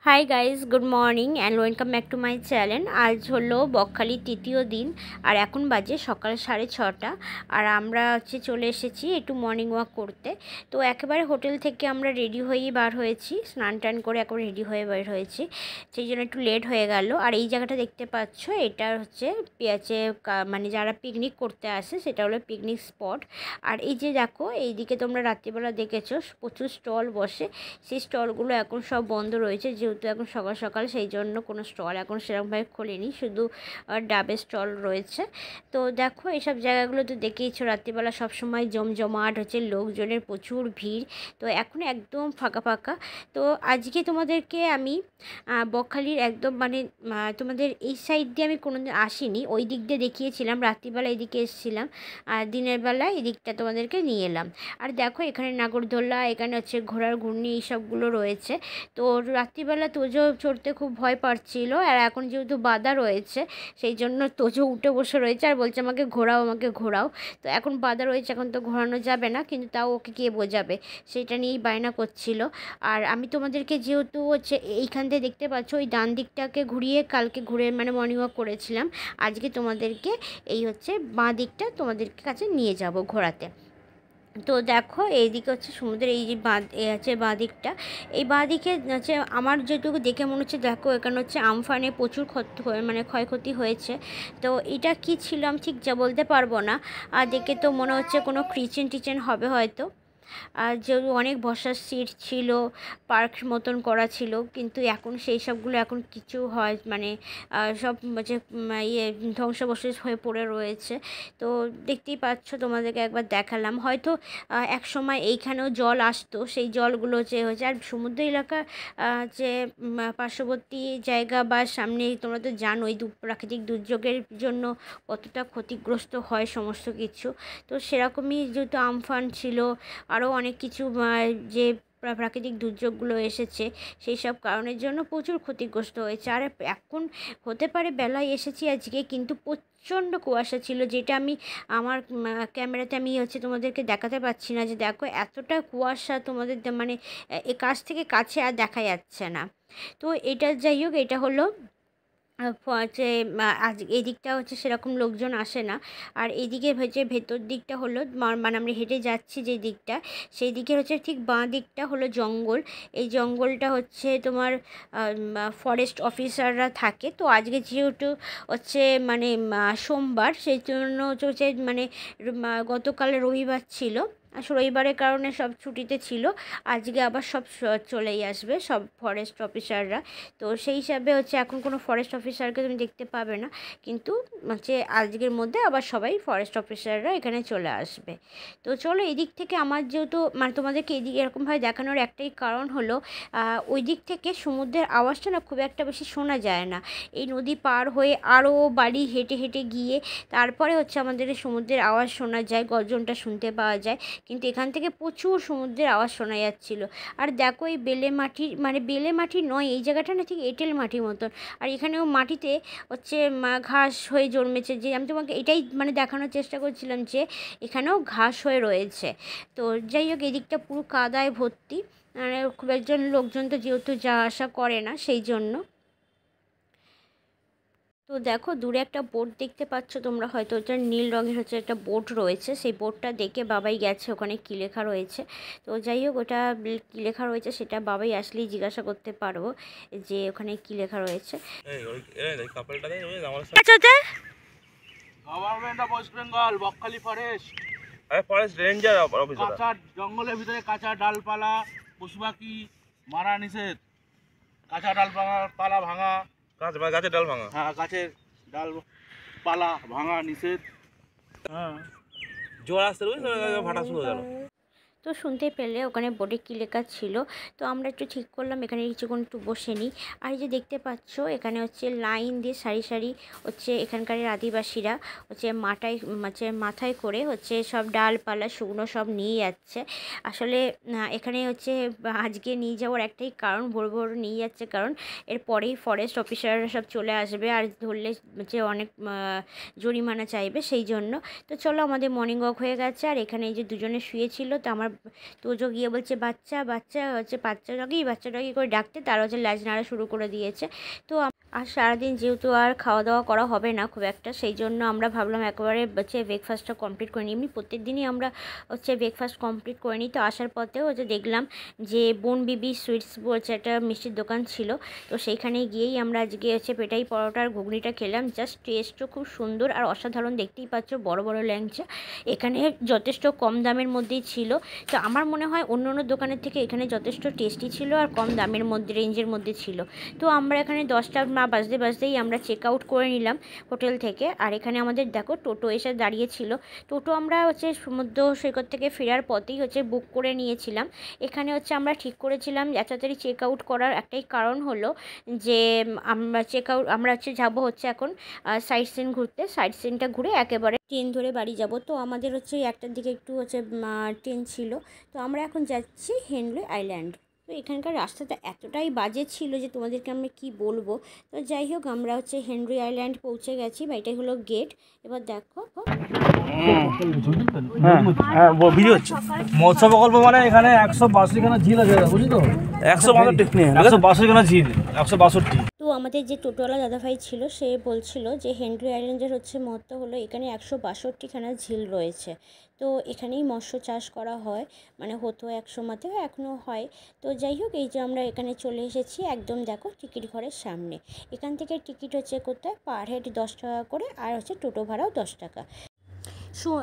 Hi guys, good morning and welcome back to my channel. আজ হলো বকখালির তৃতীয় দিন আর এখন বাজে সকাল 6:30 আর আমরা চলে এসেছি একটু মর্নিং ওয়াক করতে। তো একেবারে হোটেল থেকে আমরা রেডি হয়েই বার হয়েছি, স্নান টান করে একবার রেডি হয়ে বের হয়েছি, সেই জন্য একটু লেট হয়ে গেল। আর এই জায়গাটা দেখতে পাচ্ছ, এটা হচ্ছে মানে যারা পিকনিক করতে আসে সেটা হলো পিকনিক স্পট। আর এই যে দেখো, এইদিকে তোমরা রাত্রিবেলা দেখেছো প্রচুর স্টল বসে, সেই স্টলগুলো এখন সব বন্ধ রয়েছে যেহেতু এখন সকাল সকাল, সেই জন্য কোনো স্টল এখন সেরকমভাবে খোলেনি, শুধু ডাবের স্টল রয়েছে। তো দেখো এইসব জায়গাগুলো তো দেখেইছো, রাত্রিবেলা সবসময় জমজমাট হচ্ছে, লোকজনের প্রচুর ভিড়। তো এখন একদম ফাঁকা ফাঁকা। তো আজকে তোমাদেরকে আমি বকখালির একদম মানে তোমাদের এই সাইড দিয়ে আমি কোনো দিন আসিনি, ওই দিক দিয়ে দেখিয়েছিলাম, রাত্রিবেলা এদিকে এসেছিলাম আর দিনের বেলা এই দিকটা তোমাদেরকে নিয়ে এলাম। আর দেখো এখানে নাগরদোল্লা, এখানে হচ্ছে ঘোড়ার ঘূর্ণি, এইসবগুলো রয়েছে। তো রাত্রিবেলা তোজো চড়তে খুব ভয় পাচ্ছিল, আর এখন যেহেতু বাধা রয়েছে সেই জন্য তোজো উঠে বসে রয়েছে আর বলছে আমাকে ঘোরাও, আমাকে ঘোরাও। তো এখন বাধা রয়েছে, এখন তো ঘোরানো যাবে না, কিন্তু তাও ওকে কে বোঝাবে, সেটা নিয়েই বায়না করছিল। আর আমি তোমাদেরকে যেহেতু হচ্ছে এইখান থেকে দেখতে পাচ্ছ, ওই ডান দিকটাকে ঘুরিয়ে কালকে ঘুরে মানে মর্নিং ওয়াক করেছিলাম, আজকে তোমাদেরকে এই হচ্ছে বাঁ দিকটা তোমাদের কাছে নিয়ে যাব ঘোরাতে। তো দেখো এইদিকে হচ্ছে সমুদ্রের এই যে আছে বাঁ দিকটা, এই বাঁ দিকে হচ্ছে আমার যেটুকু দেখে মনে হচ্ছে, দেখো এখানে হচ্ছে আমফানে প্রচুর মানে ক্ষয়ক্ষতি হয়েছে। তো এটা কি ছিল আমি ঠিক যা বলতে পারবো না, আর দেখে তো মনে হচ্ছে কোনো কিচেন হবে হয়তো। আর যে অনেক বসার সিট ছিল, পার্ক মতন করা ছিল, কিন্তু এখন সেই সবগুলো এখন কিছু হয় মানে সব যে ইয়ে ধ্বংসাবশেষ হয়ে পড়ে রয়েছে। তো দেখতেই পাচ্ছ, তোমাদেরকে একবার দেখালাম, হয়তো এক সময় এইখানেও জল আসতো, সেই জলগুলো যে হয়েছে। আর সমুদ্র এলাকা যে পার্শ্ববর্তী জায়গা বা সামনে, তোমরা তো জানোই প্রাকৃতিক দুর্যোগের জন্য কতটা ক্ষতিগ্রস্ত হয় সমস্ত কিছু। তো সেরকমই যেহেতু আমফান ছিল, আরও অনেক কিছু যে প্রাকৃতিক দুর্যোগগুলো এসেছে, সেই সব কারণের জন্য প্রচুর ক্ষতিগ্রস্ত হয়েছে। আর এখন হতে পারে বেলায় এসেছি আজকে, কিন্তু প্রচণ্ড কুয়াশা ছিল, যেটা আমি আমার ক্যামেরাতে আমি হচ্ছে তোমাদেরকে দেখাতে পাচ্ছি না, যে দেখো এতটা কুয়াশা তোমাদের মানে কাছ থেকে কাছে আর দেখা যাচ্ছে না। তো এটা যাই হোক, এটা হলো হচ্ছে আজ এই দিকটা হচ্ছে সেরকম লোকজন আসে না। আর এইদিকে হচ্ছে ভেতর দিকটা হলো মানে আমরা হেঁটে যাচ্ছি যে দিকটা, সেই দিকে হচ্ছে ঠিক বাঁ দিকটা হলো জঙ্গল। এই জঙ্গলটা হচ্ছে তোমার ফরেস্ট অফিসাররা থাকে। তো আজকে যেহেতু হচ্ছে মানে সোমবার, সেই জন্য হচ্ছে মানে গতকাল রবিবার ছিল, আসলে রবিবারের কারণে সব ছুটিতে ছিল, আজকে আবার সব চলেই আসবে সব ফরেস্ট অফিসাররা। তো সেই হিসাবে হচ্ছে এখন কোনো ফরেস্ট অফিসারকে তুমি দেখতে পাবে না, কিন্তু হচ্ছে আজকের মধ্যে আবার সবাই ফরেস্ট অফিসাররা এখানে চলে আসবে। তো চলো, এদিক থেকে আমার যেহেতু মানে তোমাদেরকে এদিকে এরকমভাবে দেখানোর একটাই কারণ হলো, ওই দিক থেকে সমুদ্রের আওয়াজটা না খুব একটা বেশি শোনা যায় না। এই নদী পার হয়ে আরও বাড়ি হেঁটে হেঁটে গিয়ে তারপরে হচ্ছে আমাদের সমুদ্রের আওয়াজ শোনা যায়, গর্জনটা শুনতে পাওয়া যায়, কিন্তু এখান থেকে প্রচুর সমুদ্রের আওয়াজ শোনা যাচ্ছিলো। আর দেখো এই বেলে মাটির মানে বেলে মাটি নয়, এই জায়গাটা না ঠিক এঁটেল মাটির মতন, আর এখানেও মাটিতে হচ্ছে ঘাস হয়ে জন্মেছে, যে আমি তোমাকে এটাই মানে দেখানোর চেষ্টা করছিলাম যে এখানেও ঘাস হয়ে রয়েছে। তো যাই হোক, এদিকটা পুরো কাদায় ভর্তি, মানে খুব একজন লোকজন তো যেহেতু যাওয়া আসা করে না, সেই জন্য। তো দেখো দূরে একটা বোট দেখতে পাচ্ছ তোমরা, হয়তো ওটা নীল রঙের হচ্ছে একটা বোট রয়েছে, সেই বোটটা দেখে বাবাই গেছে ওখানে কী লেখা রয়েছে। তো যাই হোক, ওটা কী লেখা রয়েছে সেটা বাবাই আসলেই জিজ্ঞাসা করতে পারবো যে ওখানে কী লেখা রয়েছে। West Bengal Bakkhali forest, forest ranger officer. কাঁচা জঙ্গলের ভিতরে কাঁচা ডালপালা পশু পাখি মারা নিষেধ। কাঁচা ডালপালা ভাঙা, গাছের ডাল ভাঙা, হ্যাঁ গাছের ডালপালা ভাঙা নিষেধ। হ্যাঁ, জোর আসতে ফাটা শুরু হয়ে গেল। তো শুনতে পেলে ওখানে বোর্ডে কী লেখা ছিল। তো আমরা একটু ঠিক করলাম এখানে কিছুক্ষণ একটু বসে নিই। আর এই যে দেখতে পাচ্ছ, এখানে হচ্ছে লাইন দিয়ে সারি সারি হচ্ছে এখানকার আদিবাসীরা হচ্ছে মাথায় করে হচ্ছে সব ডালপালা শুকনো সব নিয়ে যাচ্ছে। আসলে এখানে হচ্ছে আজকে নিয়ে যাওয়ার একটাই কারণ, ভোর ভোর নিয়ে যাচ্ছে কারণ এরপরেই ফরেস্ট অফিসাররা সব চলে আসবে, আর ধরলে হচ্ছে অনেক জরিমানা চাইবে, সেই জন্য। তো চলো, আমাদের মর্নিং ওয়াক হয়ে গেছে, আর এখানে এই যে দুজনে শুয়েছিল, তো আমার আমার তোজো গিয়ে বলছে বাচ্চা বাচ্চা হচ্ছে বাচ্চা ডগি করে ডাকতে তারা হচ্ছে ল্যাজ নাড়া শুরু করে দিয়েছে। তো আর সারাদিন যেহেতু আর খাওয়া দাওয়া করা হবে না খুব একটা, সেই জন্য আমরা ভাবলাম একেবারে হচ্ছে ব্রেকফাস্টটা কমপ্লিট করে নিই। এমনি প্রত্যেক দিনই আমরা হচ্ছে ব্রেকফাস্ট কমপ্লিট করে নিই। তো আসার পথেও হচ্ছে দেখলাম যে বোন বিবি সুইটস বলছে একটা মিষ্টির দোকান ছিল, তো সেইখানে গিয়েই আমরা আজকে হচ্ছে পেটাই পরোটা আর ঘুগনিটা খেলাম। জাস্ট টেস্টও খুব সুন্দর আর অসাধারণ, দেখতেই পাচ্ছ বড় বড় ল্যাংচা এখানে যথেষ্ট কম দামের মধ্যেই ছিল। তো আমার মনে হয় অন্য অন্য দোকানের থেকে এখানে যথেষ্ট টেস্টি ছিল আর কম দামের মধ্যে রেঞ্জের মধ্যে ছিল। তো আমরা এখানে 10টা না বাজতেই আমরা চেক আউট করে নিলাম হোটেল থেকে। আর এখানে আমাদের দেখো টোটো এসে দাঁড়িয়েছিল। টোটো আমরা হচ্ছে সমুদ্র সৈকত থেকে ফেরার পথেই হচ্ছে বুক করে নিয়েছিলাম। এখানে হচ্ছে আমরা ঠিক করেছিলাম এত তাড়াতাড়ি চেক আউট করার একটাই কারণ হলো যে আমরা হচ্ছে যাবো হচ্ছে এখন সাইট সিন ঘুরতে। সাইট সিনটা ঘুরে একেবারে ট্রেন ধরে বাড়ি যাব। তো আমাদের হচ্ছে 1টার দিকে একটু হচ্ছে ট্রেন ছিল। তো আমরা এখন যাচ্ছি হেনরি আইল্যান্ড। তো এখানকার রাস্তাটা এতটাই বাজে ছিল যে তোমাদেরকে আমি কি বলবো। তো যাই হোক আমরা হচ্ছে হেনরি আইল্যান্ড পৌঁছে গেছি বা এটাই হলো গেট। এবার দেখো ভিডিও হচ্ছে মৎস্য প্রকল্প মানে এখানে 162খানা ঝিল আছে, বুঝলি তো? 162খানা ঝিল, 162। তো আমাদের যে টোটোওয়ালা দাদাভাই ছিল সে বলছিল যে হেনরি আইল্যান্ডের হচ্ছে মহত্ব হলো এখানে 162খানা ঝিল রয়েছে। তো এখানেই মৎস্য চাষ করা হয়, মানে হতো এক সময়তে, এখনও হয়। তো যাই হোক এই যে আমরা এখানে চলে এসেছি একদম দেখো টিকিট ঘরের সামনে। এখান থেকে টিকিট হচ্ছে কোথায় পার হেড 10 টাকা করে, আর হচ্ছে টোটো ভাড়াও 10 টাকা।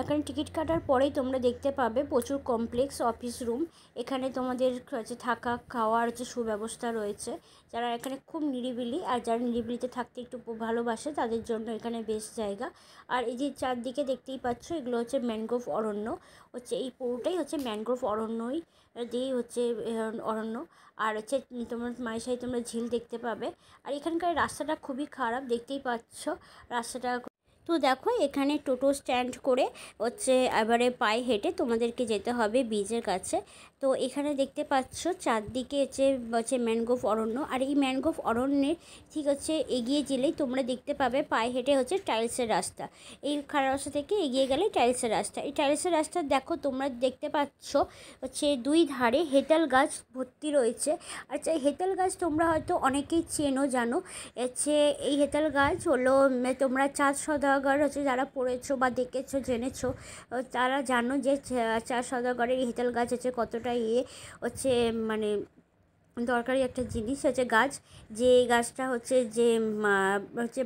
এখানে টিকিট কাটার পরেই তোমরা দেখতে পাবে প্রচুর কমপ্লেক্স অফিস রুম। এখানে তোমাদের হচ্ছে থাকা খাওয়ার হচ্ছে সুব্যবস্থা রয়েছে। যারা এখানে খুব নিরিবিলি আর যারা নিরিবিলিতে থাকতে একটু ভালোবাসে তাদের জন্য এখানে বেস্ট জায়গা। আর এই যে চারদিকে দেখতেই পাচ্ছ এগুলো হচ্ছে ম্যানগ্রোভ অরণ্য, হচ্ছে এই পুরোটাই হচ্ছে ম্যানগ্রোভ অরণ্যই দিয়েই হচ্ছে অরণ্য। আর হচ্ছে তোমার মায়ের সাথে তোমরা ঝিল দেখতে পাবে। আর এখানকার রাস্তাটা খুবই খারাপ, দেখতেই পাচ্ছ রাস্তাটা। তো দেখো এখানে টোটো স্ট্যান্ড করে হচ্ছে এবারে পায়ে হেঁটে তোমাদেরকে যেতে হবে বিচের কাছে। তো এখানে দেখতে পাচ্ছ চারদিকে হচ্ছে ম্যানগ্রোভ অরণ্য। আর এই ম্যানগ্রোভ অরণ্যের ঠিক হচ্ছে এগিয়ে গেলেই তোমরা দেখতে পাবে পায়ে হেঁটে হচ্ছে টাইলসের রাস্তা। এই খাড়া রাস্তা থেকে এগিয়ে গেলে টাইলসের রাস্তা। এই টাইলসের রাস্তা দেখো তোমরা দেখতে পাচ্ছ হচ্ছে দুই ধারে হেতাল গাছ ভর্তি রয়েছে। আচ্ছা এই হেতাল গাছ তোমরা হয়তো অনেকেই চেনো জানো। হচ্ছে এই হেতাল গাছ হলো তোমরা চাঁদ সওদাগর হচ্ছে যারা পড়েছো বা দেখেছো জেনেছো তারা জানো যে চাঁদ সওদাগরের এই হেতাল গাছ হচ্ছে কতটা হচ্ছে মানে দরকারি একটা জিনিস হচ্ছে গাছ। যে গাছটা হচ্ছে যে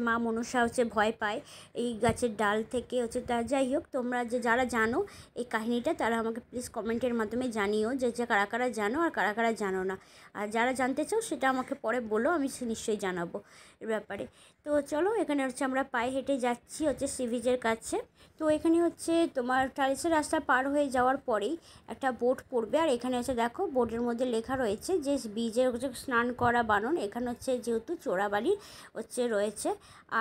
মা মনসা হচ্ছে ভয় পায় এই গাছের ডাল থেকে হচ্ছে। তা যাই হোক তোমরা যারা জানো এই কাহিনিটা তারা আমাকে প্লিজ কমেন্টের মাধ্যমে জানিও যে কারা কারা জানো আর কারা কারা জানো না। আর যারা জানতে চাও সেটা আমাকে পরে বলো, আমি নিশ্চয়ই জানাবো এর ব্যাপারে। তো চলো এখানে হচ্ছে আমরা পায়ে হেঁটে যাচ্ছি হচ্ছে সি বিচের কাছে। তো এখানে হচ্ছে তোমার টাইলসের রাস্তা পার হয়ে যাওয়ার পরেই একটা বোট পড়বে। আর এখানে হচ্ছে দেখো বোটের মধ্যে লেখা রয়েছে যে বিচে হচ্ছে স্নান করা বারণ। এখানে হচ্ছে যেহেতু চোরাবালি হচ্ছে রয়েছে।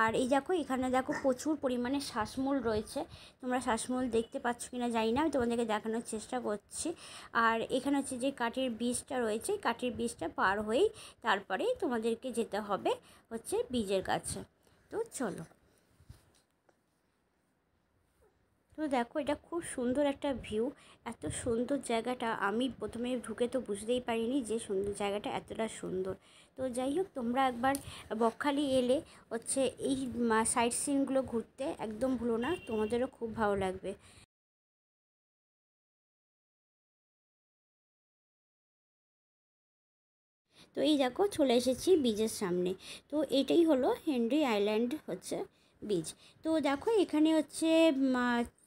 আর এই দেখো এখানে দেখো প্রচুর পরিমাণে শ্বাসমূল রয়েছে। তোমরা শ্বাসমূল দেখতে পাচ্ছ কিনা জানি না, আমি তোমাদেরকে দেখানোর চেষ্টা করছি। আর এখানে হচ্ছে যে কাঠের বীজটা রয়েছে, কাঠের বীজটা পার হয়েই তারপরেই তোমাদেরকে যেতে হবে হচ্ছে বীজের কাছে। তো চলো। তো দেখো এটা খুব সুন্দর একটা ভিউ। এত সুন্দর জায়গাটা আমি প্রথমে ঢুকে তো বুঝতেই পারিনি যে সুন্দর জায়গাটা এতটা সুন্দর। তো যাই হোক তোমরা একবার বকখালি এলে হচ্ছে এই সাইট সিনগুলো ঘুরতে একদম ভুলো না, তোমাদেরও খুব ভালো লাগবে। তো এই দেখো চলে এসেছি বিচের সামনে। তো এটাই হলো হেনরি আইল্যান্ড হচ্ছে বিচ। তো দেখো এখানে হচ্ছে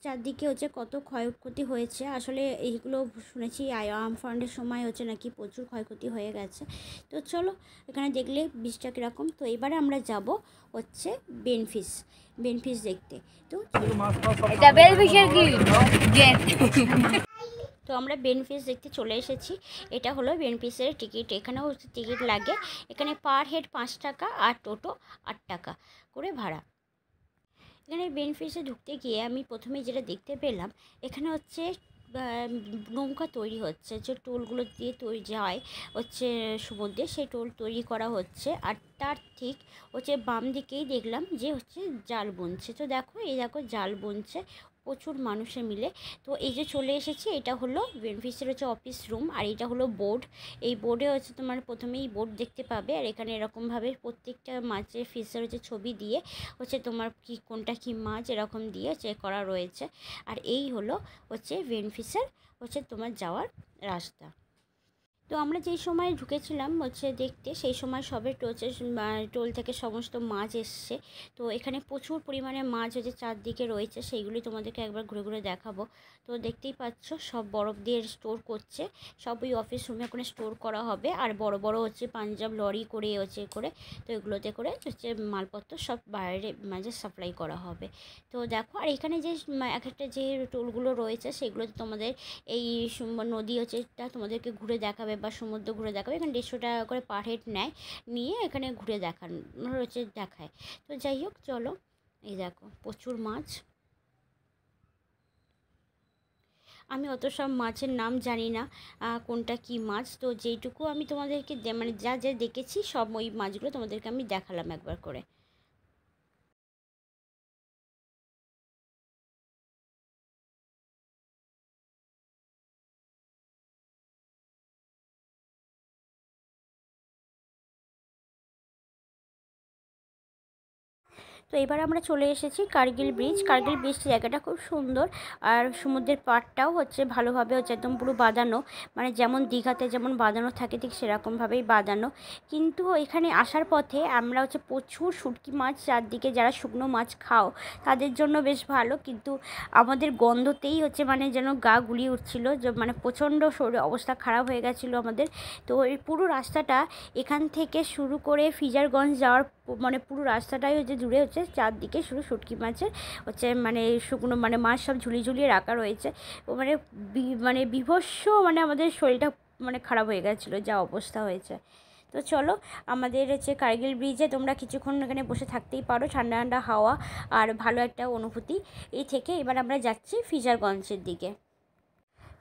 চারদিকে হচ্ছে কত ক্ষয়ক্ষতি হয়েছে। আসলে এইগুলো শুনেছি আমফানের সময় হচ্ছে নাকি প্রচুর ক্ষয়ক্ষতি হয়ে গেছে। তো চলো এখানে দেখলে বিচটা কীরকম। তো এবারে আমরা যাব হচ্ছে বেনফিশ দেখতে। তো তো আমরা বেনফিশ দেখতে চলে এসেছি। এটা হলো বেনফিশের টিকিট। এখানেও টিকিট লাগে। এখানে পার হেড 5 টাকা আর টোটো 8 টাকা করে ভাড়া। এখানে বেনফিশে ঢুকতে গিয়ে আমি প্রথমে যেটা দেখতে পেলাম এখানে হচ্ছে নৌকা তৈরি হচ্ছে, যে টোলগুলো দিয়ে তৈরি যায় হচ্ছে সমুদ্রে, সেই টোল তৈরি করা হচ্ছে। আর তার ঠিক হচ্ছে বাম দিকেই দেখলাম যে হচ্ছে জাল বুনছে। তো দেখো এই দেখো জাল বুনছে, প্রচুর মানুষে মিলে। তো এই যে চলে এসেছি, এটা হলো বেনিফিসের হচ্ছে অফিস রুম, আর এটা হলো বোর্ড। এই বোর্ডে হচ্ছে তোমার প্রথমেই বোর্ড দেখতে পাবে, আর এখানে এরকমভাবে প্রত্যেকটা মাছের ফিসের হচ্ছে ছবি দিয়ে হচ্ছে তোমার কি কোনটা কি মাছ এরকম দিয়ে চেক করা রয়েছে। আর এই হলো হচ্ছে বেনিফিসের হচ্ছে তোমার যাওয়ার রাস্তা। তো আমরা যেই সময় ঢুকেছিলাম হচ্ছে দেখতে, সেই সময় সবে টোল থেকে সমস্ত মাছ এসছে। তো এখানে প্রচুর পরিমাণে মাছ হচ্ছে চারদিকে রয়েছে, সেইগুলি তোমাদেরকে একবার ঘুরে ঘুরে দেখাবো। তো দেখতেই পাচ্ছ সব বরফ দিয়ে স্টোর করছে, সব ওই অফিস রুমে করে স্টোর করা হবে। আর বড় বড় হচ্ছে পাঞ্জাব লরি করে করে তো এগুলোতে করে হচ্ছে মালপত্র সব বাইরে মাঝে সাপ্লাই করা হবে। তো দেখো, আর এখানে যে এক একটা যে টোলগুলো রয়েছে সেগুলোতে তোমাদের এই নদী হচ্ছে এটা তোমাদেরকে ঘুরে দেখাবে বা সমুদ্র ঘুরে দেখাবে। এখানে 150 টাকা করে পার হেড নেয়, নিয়ে এখানে ঘুরে হচ্ছে দেখায়। তো যাই হোক, চলো। এই দেখো প্রচুর মাছ। আমি অত সব মাছের নাম জানি না কোনটা কি মাছ, তো যেইটুকু আমি তোমাদেরকে মানে যা যা দেখেছি সব ওই মাছগুলো তোমাদেরকে আমি দেখালাম একবার করে। তো এবার আমরা চলে এসেছি কার্গিল ব্রিজ। কার্গিল ব্রিজ জায়গাটা খুব সুন্দর, আর সমুদ্রের পাড়টাও হচ্ছে ভালোভাবে হচ্ছে একদম পুরো বাঁধানো, মানে যেমন দীঘাতে যেমন বাঁধানো থাকে ঠিক সেরকমভাবেই বাঁধানো। কিন্তু এখানে আসার পথে আমরা হচ্ছে প্রচুর শুটকি মাছ চারদিকে, যারা শুকনো মাছ খাও তাদের জন্য বেশ ভালো, কিন্তু আমাদের গন্ধতেই হচ্ছে মানে যেন গা গুলিয়ে উঠছিলো, যে মানে প্রচণ্ড শরীর অবস্থা খারাপ হয়ে গেছিলো আমাদের। তো এই পুরো রাস্তাটা এখান থেকে শুরু করে ফিজারগঞ্জ যাওয়ার মানে পুরো রাস্তাটাই হচ্ছে জুড়ে হচ্ছে চারদিকে শুধু শুটকি মাছের হচ্ছে মানে শুকনো মানে মাছ সব ঝুলিয়ে ঝুলিয়ে রাখা রয়েছে। ও মানে বিভৎস, মানে আমাদের শরীরটা মানে খারাপ হয়ে গেছিলো, যা অবস্থা হয়েছে। তো চলো, আমাদের হচ্ছে কার্গিল ব্রিজে তোমরা কিছুক্ষণ এখানে বসে থাকতেই পারো, ঠান্ডা ঠান্ডা হাওয়া আর ভালো একটা অনুভূতি। এই থেকে এবার আমরা যাচ্ছি ফিজারগঞ্জের দিকে।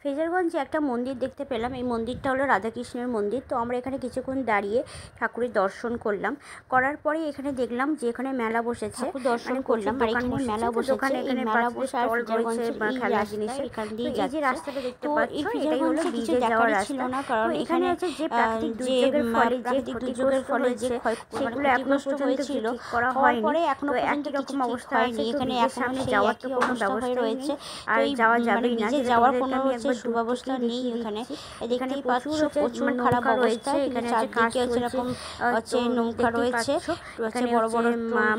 ফিজারগঞ্জে একটা মন্দির দেখতে পেলাম, এই মন্দিরটা হলো রাধাকৃষ্ণের মন্দির। তো আমরা এখানে কিছুক্ষণ দাঁড়িয়ে ঠাকুরের দর্শন করলাম। করার পরে এখানে দেখলাম যে এখানে মেলা বসেছে, দর্শন করলাম। আর এখানে মেলা বসেছে, এই মেলা বসে আর ফিজারগঞ্জের খেলা জিনিসের এখান দিয়ে এই যে রাস্তাটা দেখতে পাচ্ছ, এটাই হলো ব্রিজে যাওয়ার রাস্তা। না কারণ এখানে হচ্ছে যে প্রাকৃতিক দুর্যোগের ফলে যে সেগুলো এখনো পর্যন্ত ঠিক করা হয়নি, পরে এখনো পর্যন্ত এরকম অবস্থা হয়নি। এখানে এখন যাওয়ার তো কোনো ব্যবস্থা রয়েছে, আর যাওয়া যাবে না, যাওয়ার কোনো সুব্যবস্থা নেই এখানে। দেখতেই পাচ্ছ প্রচুর খারাপ অবস্থা, এখানে চারদিকে এরকম হচ্ছে নৌকা রয়েছে, বড় বড়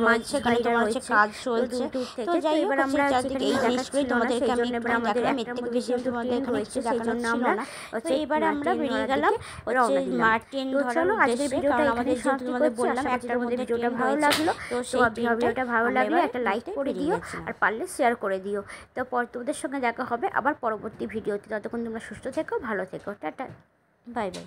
মাছ সেখানে তোমার হচ্ছে কাজ চলছে। তো যাই হোক, আমরা চারদিকে এই জিনিসগুলি তোমাদেরকে আমি দেখালাম, এর থেকে বেশি তোমাদের এখানে কিছু দেখানোর ছিল না। তো এবার আমরা বেরিয়ে গেলাম হচ্ছে মার্টিন ধরার উদ্দেশ্যে, কারণ আমাদের যেহেতু তোমাদের বললাম একটার মধ্যে ভিডিওটা ভালো লাগলো, তো সেই ভিডিওটা ভালো লাগলে একটা লাইক করে দিও, আর পারলে শেয়ার করে দিও। তো তোমাদের সঙ্গে দেখা হবে আবার পরবর্তী ভিডিওতে। ততক্ষণ তোমরা সুস্থ থেকো, ভালো থেকো, টাটা, বাই বাই।